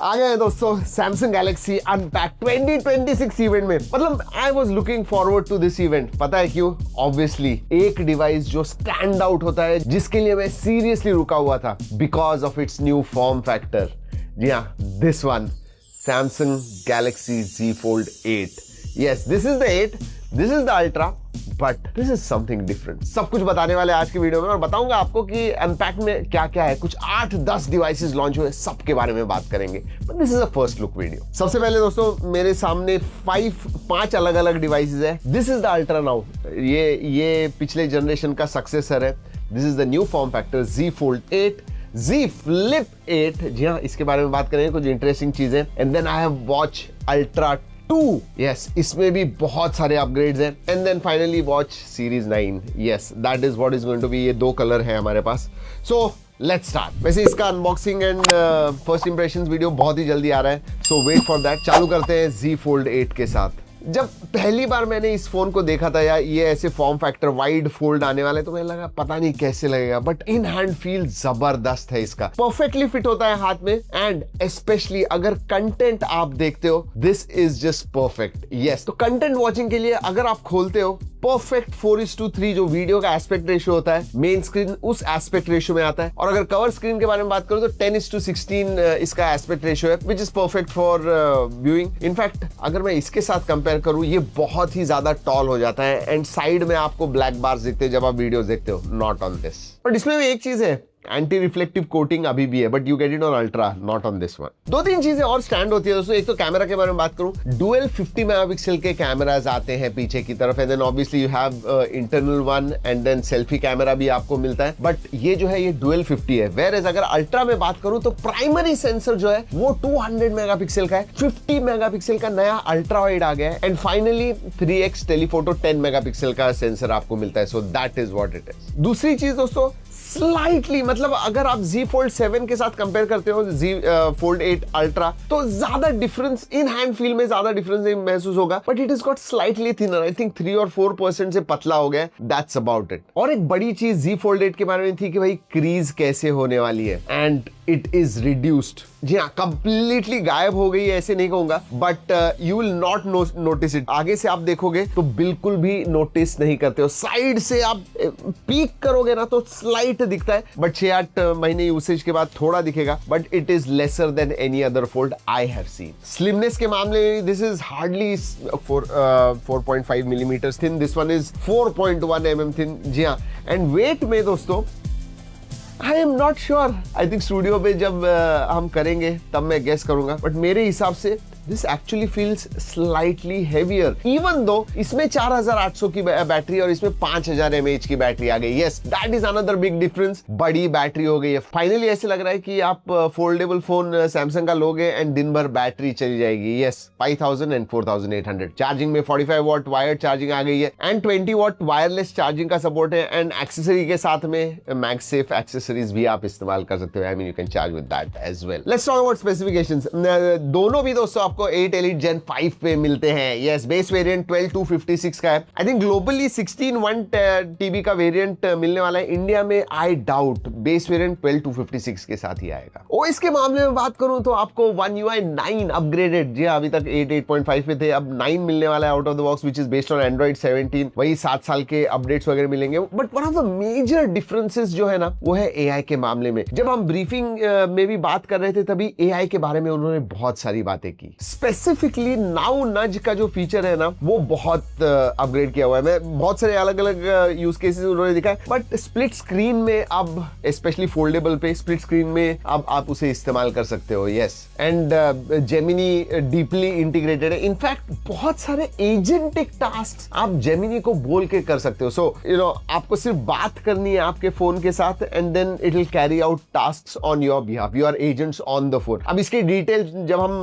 आ गए दोस्तों Samsung Galaxy unpack 2026 event में। मतलब I was looking forward to this event. पता है क्यों? ऑब्वियसली एक डिवाइस जो स्टैंड आउट होता है, जिसके लिए मैं सीरियसली रुका हुआ था, because of its new form factor. जी हाँ, this one, Samsung Galaxy Z Fold 8। Yes, this is the 8, this is the ultra, but this is something different. सब कुछ बताने वाले आज के वीडियो में, और बताऊंगा आपको कि अनपैक में क्या क्या है। कुछ 8-10 डिवाइसेस लॉन्च हुए, सबके बारे में बात करेंगे, but this is a first look video. सबसे पहले दोस्तों मेरे सामने 5 अलग अलग डिवाइसेस है। This is the ultra now, ये पिछले जनरेशन का सक्सेसर है। This is the new form factor Z Fold 8, Z Flip 8। जी हाँ, इसके बारे में बात करेंगे, कुछ इंटरेस्टिंग चीजें। And then I have watch ultra 2। Yes, इसमें भी बहुत सारे अपग्रेड्स हैं। And then finally watch series 9। Yes, that is what is going to be. ये 2 कलर है हमारे पास। So let's start. वैसे इसका unboxing and first impressions video बहुत ही जल्दी आ रहा है, सो वेट फॉर दैट। चालू करते हैं Z Fold 8 के साथ। जब पहली बार मैंने इस फोन को देखा था, या ये ऐसे फॉर्म फैक्टर वाइड फोल्ड आने वाले, तो मुझे लगा पता नहीं कैसे लगेगा, बट इन हैंड फील जबरदस्त है इसका। परफेक्टली फिट होता है हाथ में, एंड स्पेशली अगर कंटेंट आप देखते हो, this is just perfect. Yes, तो कंटेंट वॉचिंग के लिए अगर आप खोलते हो, परफेक्ट 4:3 जो वीडियो का एस्पेक्ट रेशियो होता है, मेन स्क्रीन उस एस्पेक्ट रेशियो में आता है। और अगर कवर स्क्रीन के बारे में बात करूं तो 10:16 इसका एस्पेक्ट रेशियो है, which is perfect for viewing. In fact अगर मैं इसके साथ कंपेयर करूं, ये बहुत ही ज्यादा टॉल हो जाता है, एंड साइड में आपको ब्लैक बार्स दिखते हैं जब आप वीडियोस देखते हो। Not on this. बट इसमें भी एक चीज है, एंटी रिफ्लेक्टिव कोटिंग अभी भी है, but you get it on ultra, not on this one. 2-3 चीजें और स्टैंड होती है दोस्तों। एक तो कैमरा के बारे में बात करूं, डुअल 50 मेगापिक्सल के कैमरास आते हैं पीछे की तरफ, and then obviously you have internal one, and then selfie camera भी आपको मिलता है। बट ये जो है ये डुअल 50 है। वेयर एज अगर अल्ट्रा में बात करूं तो प्राइमरी सेंसर जो है वो 200 मेगापिक्सल का है। 50 मेगापिक्सल का नया अल्ट्रा वाइड आ गया है, and finally 3x telephoto 10 megapixel का सेंसर आपको मिलता है। So that is what it is. दूसरी चीज दोस्तों, स्लाइटली, मतलब अगर आप Z Fold 7 के साथ कंपेयर करते हो Z Fold 8 अल्ट्रा, तो ज्यादा डिफरेंस इन हैंड फील में ज्यादा डिफरेंस नहीं महसूस होगा, but it is got slightly thinner. I think 3 और 4% से पतला हो गया। That's about it. और एक बड़ी चीज Z Fold 8 के बारे में थी कि भाई क्रीज कैसे होने वाली है, एंड इट इज रिड्यूस्ड। जी हाँ, कंप्लीटली गायब हो गई है ऐसे नहीं कहूंगा, but you will not notice it. आगे से आप देखोगे तो बिल्कुल भी नोटिस नहीं करते हो। साइड से आप पीक करोगे ना तो स्लाइट दिखता है, बट 6-8 महीने यूसेज के बाद थोड़ा दिखेगा, but it is lesser than any other fold I have seen. Slimness के मामले में this is hardly 4.5 millimetre thin, this one is 4.1 mm thin. जी हाँ, एंड वेट में दोस्तों I am not sure. I think studio पे जब हम करेंगे तब मैं गेस करूंगा, बट मेरे हिसाब से this actually feels slightly heavier, even though इसमें 4800 की बैटरी और इसमें 5000 mAh की बैटरी आ गई। Yes, that is another big difference. बड़ी बैटरी हो गई है। फाइनली ऐसे लग रहा है कि आप फोल्डेबल फोन सैमसंग का लोगे एंड दिन भर बैटरी चली जाएगी। Yes, 5000 and 4800। चार्जिंग में 45 वॉट वायर्ड चार्जिंग आ गई है, एंड 20 वॉट वायरलेस चार्जिंग का सपोर्ट है, एंड एक्सेसरी के साथ में मैगसेफ एक्सेसरीज भी आप इस्तेमाल कर सकते हो। I mean you can charge with that as well. Let's talk about specifications. दोनों भी दोस्तों आपको 8 Elite Gen 5 पे मिलते हैं। यस, बेस वेरिएंट 12256 का है। आई थिंक ग्लोबली 16 1 TB का वेरिएंट मिलने वाला है। इंडिया में आई डाउट बेस वेरिएंट 12256 के साथ ही आएगा। ओएस के मामले में बात करूं तो आपको One UI 9 अपग्रेडेड, जी अभी तक 8.5 पे थे, अब 9 मिलने वाला है out of the box, which is based on Android 17। वही 7 साल के अपडेट्स वगैरह मिलेंगे। But one of the major differences जो है ना, वो है AI के मामले में। जब हम ब्रीफिंग में भी बात कर रहे थे, तभी AI के बारे में उन्होंने बहुत सारी बातें की। स्पेसिफिकली नाउ नज का जो फीचर है ना, वो बहुत अपग्रेड किया हुआ है। मैं बहुत सारे अलग अलग यूज केसेस उन्होंने दिखा है, बट स्प्लिट स्क्रीन में अब, स्पेशली फोल्डेबल पे स्प्लिट स्क्रीन में अब आप उसे इस्तेमाल कर सकते हो। Yes, and Gemini deeply integrated है। इनफैक्ट बहुत सारे एजेंटिक टास्क आप जेमिनी को बोल के कर सकते हो। सो यू नो, आपको सिर्फ बात करनी है आपके फोन के साथ, and then it will carry out task on your behalf, your agents on the phone. अब इसकी डिटेल जब हम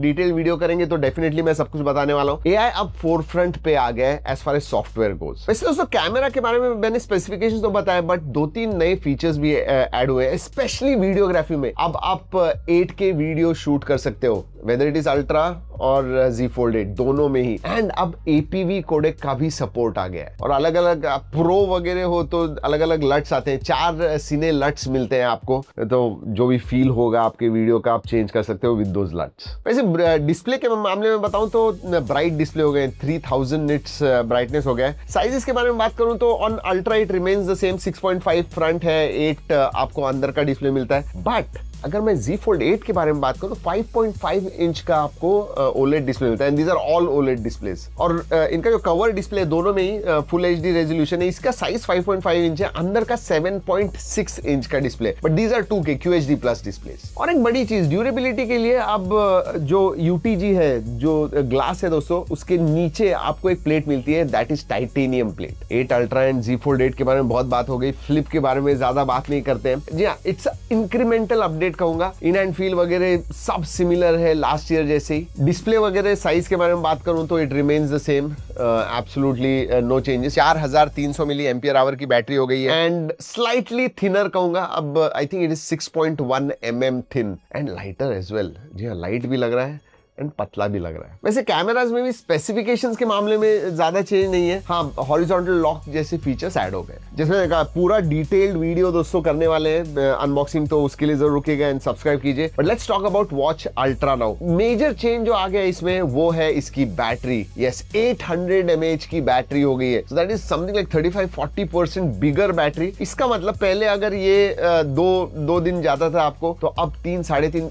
डिटेल वीडियो करेंगे तो डेफिनेटली मैं सब कुछ बताने वाला हूं। AI अब फोरफ्रंट पे आ गया है as far as software goes. वैसे दोस्तों कैमरा के बारे में मैंने स्पेसिफिकेशंस तो बताया, बट 2-3 नए फीचर्स भी ऐड हुए हैं, स्पेशली वीडियोग्राफी में। अब आप 8K वीडियो शूट कर सकते हो वेदर इट इज अल्ट्रा और Z Fold 8 दोनों में ही। एंड अब APV कोडेक का भी सपोर्ट आ गया है और अलग अलग प्रो वगैरह हो तो अलग अलग लट्स आते हैं, 4 सीने लट्स मिलते हैं आपको, तो जो भी फील होगा आपके वीडियो का आप चेंज कर सकते हो विद दोज लट्स। वैसे डिस्प्ले के मामले में बताऊं तो ब्राइट डिस्प्ले हो गए, 3000 निट्स ब्राइटनेस हो गया है। साइजेस के बारे में बात करूं तो on ultra it remains the same, 6.5 front है, 8 आपको अंदर का डिस्प्ले मिलता है। बट अगर मैं Z Fold 8 के बारे में बात करूं तो 5.5 इंच का आपको OLED डिस्प्ले मिलता है, and these are all OLED displays. और इनका जो कवर डिस्प्ले दोनों में ही फुल HD रेजोल्यूशन है। इसका साइज 5.5 इंच है, अंदर का 7.6 इंच का display, but these are 2K QHD plus displays. और एक बड़ी चीज ड्यूरेबिलिटी के लिए, अब जो UTG है, जो ग्लास है दोस्तों, उसके नीचे आपको एक प्लेट मिलती है, that is titanium plate. 8 ultra and Z Fold 8 के बारे में बहुत बात हो गई, फ्लिप के बारे में ज्यादा बात नहीं करते हैं। जी हाँ, इट्स इंक्रीमेंटल अपडेट कहूंगा, इन एंड फील वगैरह सब सिमिलर है लास्ट ईयर जैसे ही। डिस्प्ले वगैरह साइज के बारे में बात करूं तो it remains the same, absolutely no changes. 4300 milliampere hour की बैटरी हो गई है एंड स्लाइटली थिनर कहूंगा, अब I think it is 6.1 mm thin and lighter as well. जी हाँ, लाइट भी लग रहा है एंड पतला भी लग रहा है। वैसे कैमरास में भी स्पेसिफिकेशंस के मामले में ज्यादा चेंज नहीं है, हाँ हॉरिजॉन्टल लॉक जैसे फीचर्स ऐड हो गए। जिसमें कहा पूरा डिटेल्ड वीडियो दोस्तों करने वाले हैं अनबॉक्सिंग, तो उसके लिए जरूर रुकिएगा एंड सब्सक्राइब कीजिए। But let's talk about watch ultra now. Major change जो आ गया इसमें वो है इसकी बैटरी। यस, 800 mAh की बैटरी हो गई है, so that is something like 35-40% bigger battery. इसका मतलब पहले अगर ये दो दिन जाता था आपको, तो अब 3-3.5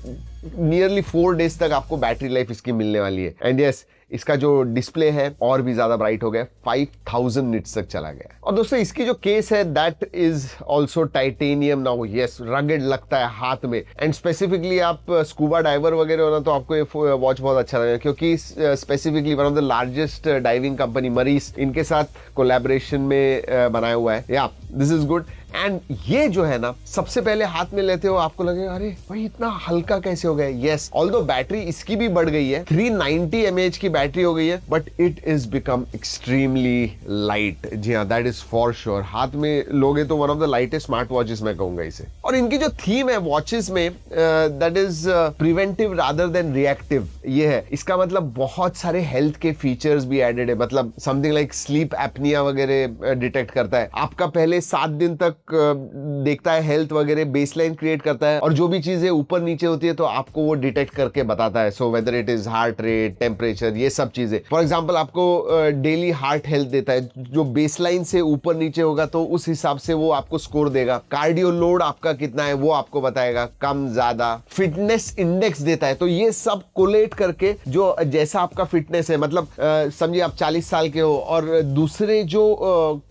नियरली 4 डेज तक आपको बैटरी लाइफ इसकी मिलने वाली है। एंड यस, इसका जो डिस्प्ले है और भी ज्यादा ब्राइट हो गया, 5000 निट्स तक चला गया। और दोस्तों इसकी जो केस है that is also titanium now. Yes, rugged लगता है हाथ में, एंड स्पेसिफिकली आप स्कूबा डाइवर वगैरह हो ना, तो आपको ये वॉच बहुत अच्छा लगेगा, क्योंकि specifically one of the largest diving company Mares, इनके साथ कोलैबोरेशन में बनाया हुआ है। या दिस इज गुड। एंड ये जो है ना, सबसे पहले हाथ में लेते हो आपको लगेगा अरे भाई इतना हल्का कैसे हो गया। यस, ऑल्दो बैटरी इसकी भी बढ़ गई है, 390 mAh की बैटरी हो गई है, but it is become extremely light. जी हाँ, दैट इज फॉर श्योर। हाथ में लोगे तो one of the lightest smart watches मैं कहूंगा इसे। और इनकी जो थीम है वॉचेस में, that is preventive rather than reactive. ये है, इसका मतलब बहुत सारे हेल्थ के फीचर्स भी एडेड है, मतलब समथिंग लाइक स्लीप एपनिया वगैरह डिटेक्ट करता है आपका, पहले 7 दिन तक देखता है हेल्थ वगैरह, बेसलाइन क्रिएट करता है, और जो भी चीजें ऊपर नीचे होती है तो आपको वो डिटेक्ट करके बताता है। So whether it is heart rate, temperature, ये सब चीजें। फॉर एग्जांपल आपको डेली हार्ट हेल्थ देता है, जो बेसलाइन से ऊपर नीचे होगा तो उस हिसाब से वो आपको स्कोर देगा। कार्डियो लोड आपका कितना है वो आपको बताएगा, कम ज्यादा। फिटनेस इंडेक्स देता है, तो ये सब कोलेट करके जो जैसा आपका फिटनेस है, मतलब समझिए आप 40 साल के हो और दूसरे जो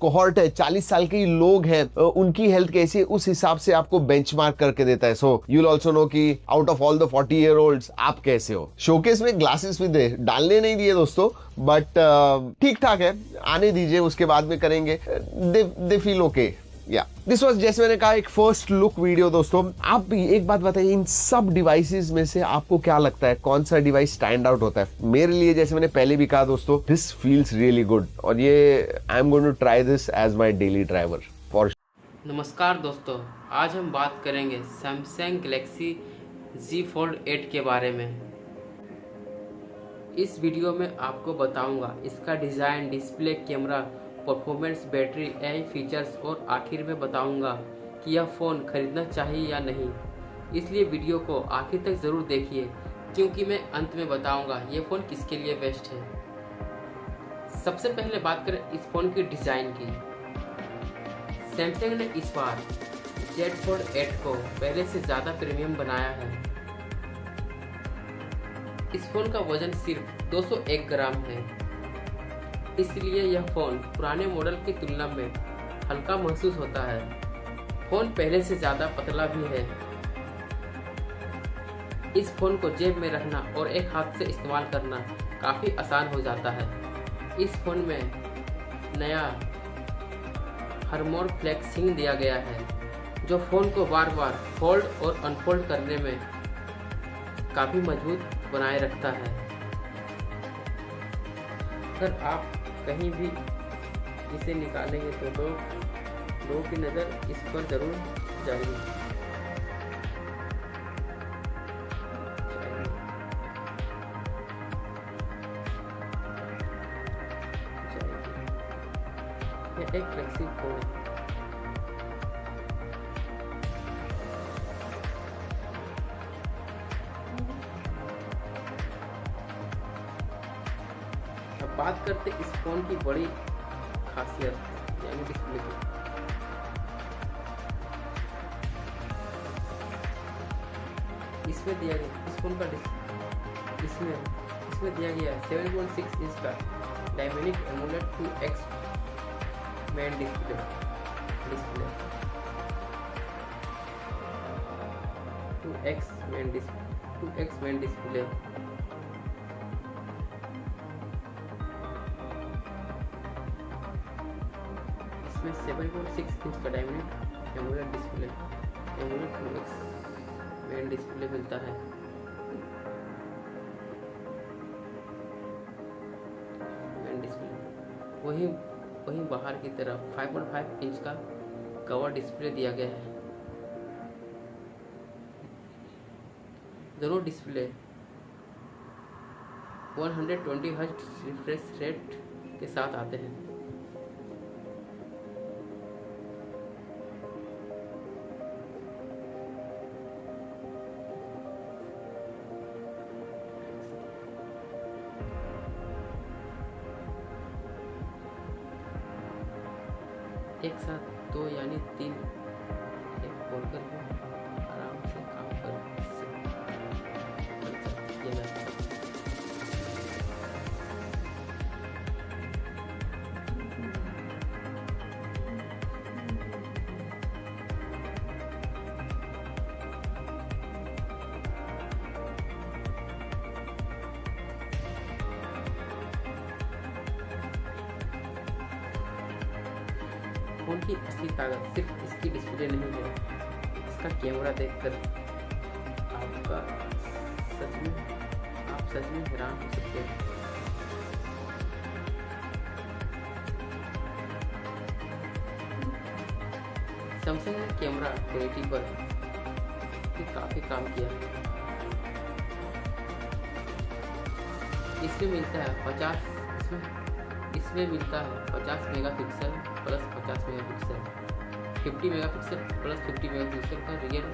कोहॉर्ट है 40 साल के लोग हैं, उनकी हेल्थ कैसी है, उस हिसाब से आपको बेंचमार्क करके देता है। So you will also know कि out of all the 40-year-olds आप कैसे हो। शोकेस में ग्लासेस भी दे, डालने नहीं दिए दोस्तों, बट ठीक ठाक है, आने दीजिए, उसके बाद में करेंगे। They feel okay. या दिस वाज, जैसे मैंने कहा, एक फर्स्ट लुक वीडियो दोस्तों। आप एक बात बताइए, इन सब डिवाइसेस में से आपको क्या लगता है कौन सा डिवाइस स्टैंड आउट होता है? मेरे लिए, जैसे मैंने पहले भी कहा दोस्तों, दिस फील्स रियली गुड, और ये I am going to try this as my daily driver for. नमस्कार दोस्तों, आज हम बात करेंगे सैमसंग गैलेक्सी Z Fold 8 के बारे में। इस वीडियो में आपको बताऊंगा इसका design, display, camera, performance, battery, AI features, और आखिर में बताऊंगा कि यह फ़ोन खरीदना चाहिए या नहीं। इसलिए वीडियो को आखिर तक ज़रूर देखिए, क्योंकि मैं अंत में बताऊंगा ये फ़ोन किसके लिए बेस्ट है। सबसे पहले बात करें इस फ़ोन की डिज़ाइन की। सैमसंग ने इस बार Z Fold 8 को पहले से ज़्यादा प्रीमियम बनाया है। इस फ़ोन का वजन सिर्फ 201 ग्राम है, इसलिए यह फ़ोन पुराने मॉडल की तुलना में हल्का महसूस होता है। फ़ोन पहले से ज़्यादा पतला भी है। इस फ़ोन को जेब में रखना और एक हाथ से इस्तेमाल करना काफ़ी आसान हो जाता है। इस फ़ोन में नया हरमोर फ्लेक्सिंग दिया गया है, जो फ़ोन को बार बार फोल्ड और अनफोल्ड करने में काफ़ी मजबूत बनाए रखता है। अगर आप कहीं भी इसे निकालेंगे तो लोगों की नज़र इस पर ज़रूर जाएगी। फ्लैगशिप फोन है। अब बात करते इस फोन की बड़ी खासियत यानी डिस्प्ले की। इसमें दिया गया इस फोन का इसमें दिया गया 7.6 इंच का dynamic AMOLED 2x main display 2x main display. इसमें 7.6 इंच का dynamic AMOLED display 2x main display मिलता है। मेन डिस्प्ले वहीं बाहर की तरफ 5.5 इंच का कवर डिस्प्ले दिया गया है। दोनों डिस्प्ले 120 हर्ट्ज रिफ्रेश रेट के साथ आते हैं। एक साथ 2 यानी 3 एक खोलकर भी आराम से काम कर फोन की असली ताकत सिर्फ इसकी डिस्प्ले नहीं है, इसका कैमरा देखकर आप सच में हैरान हो सकते हैं। सैमसंग ने कैमरा क्वालिटी पर भी काफी काम किया। इसमें मिलता है 50 megapixel plus 50 megapixel 50 megapixel plus 50 megapixel का रियल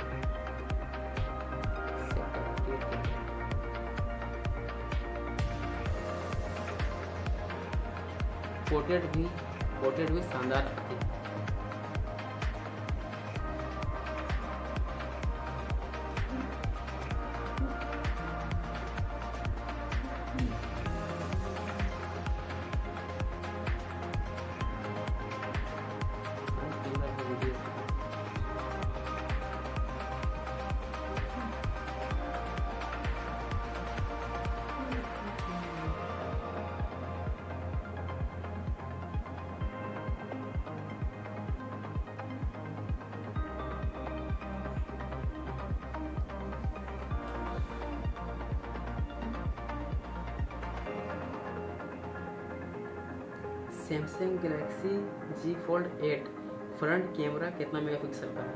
पोर्ट्रेट भी शानदार आती है। Samsung Galaxy Z Fold 8 front camera कितना मेगापिक्सल का है?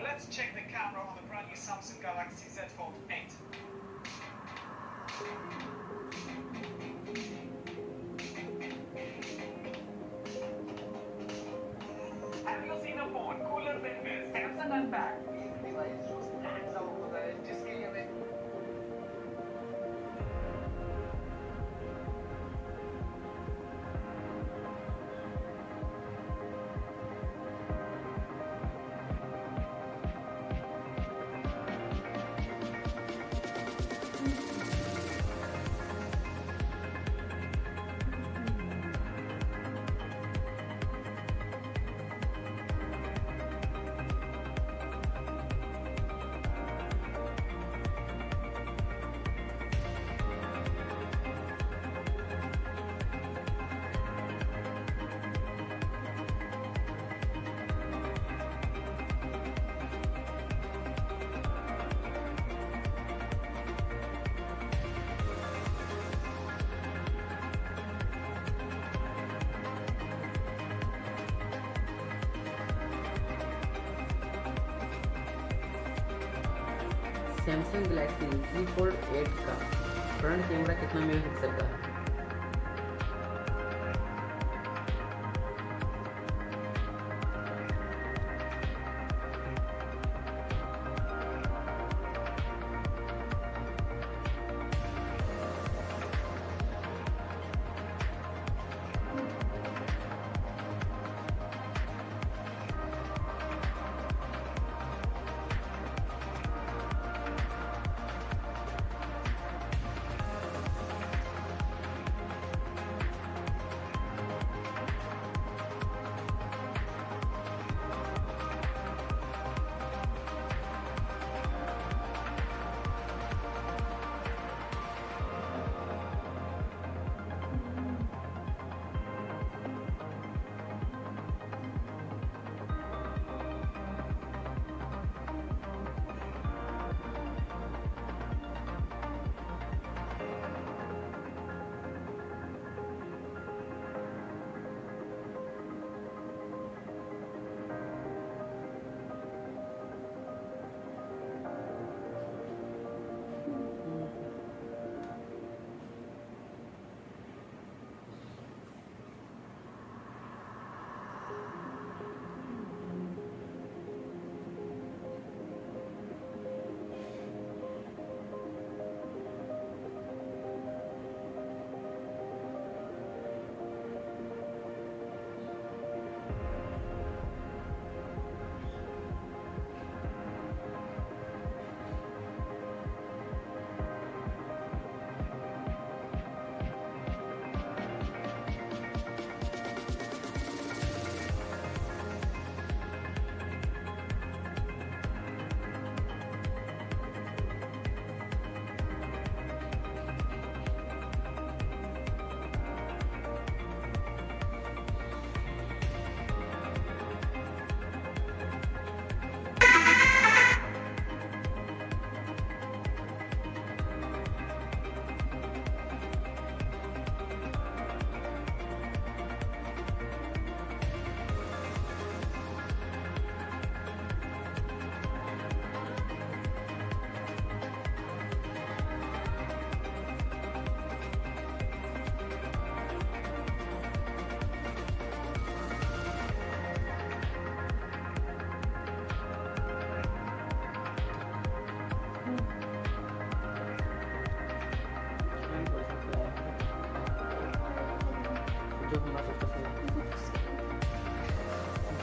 Let's check the camera on the brand new Samsung Galaxy Z Fold 8. Have you seen a phone cooler than this? Samsung Unpacked. Samsung Galaxy Z Fold 8 का front camera कितना megapixel का है? जो हमारा सबसे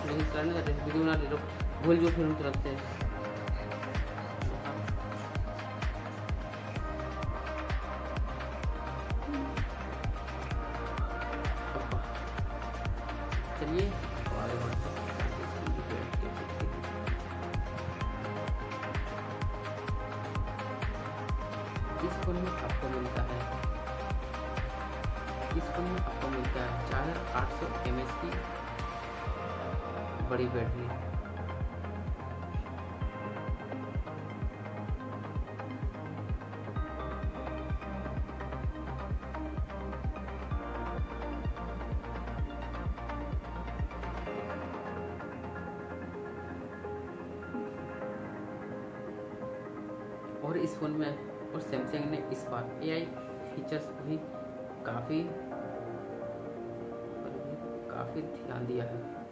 लेकिन चलाने जाते हैं वीडियो बना ले लो भूल जो फिर हम तुरंत हैं। चलिए आगे बढ़ते हैं। इस फोन में आपको मिलता है 4800 mAh की बड़ी बैटरी। और इस फोन में और सैमसंग ने इस बार AI फीचर्स भी काफ़ी ध्यान दिया है।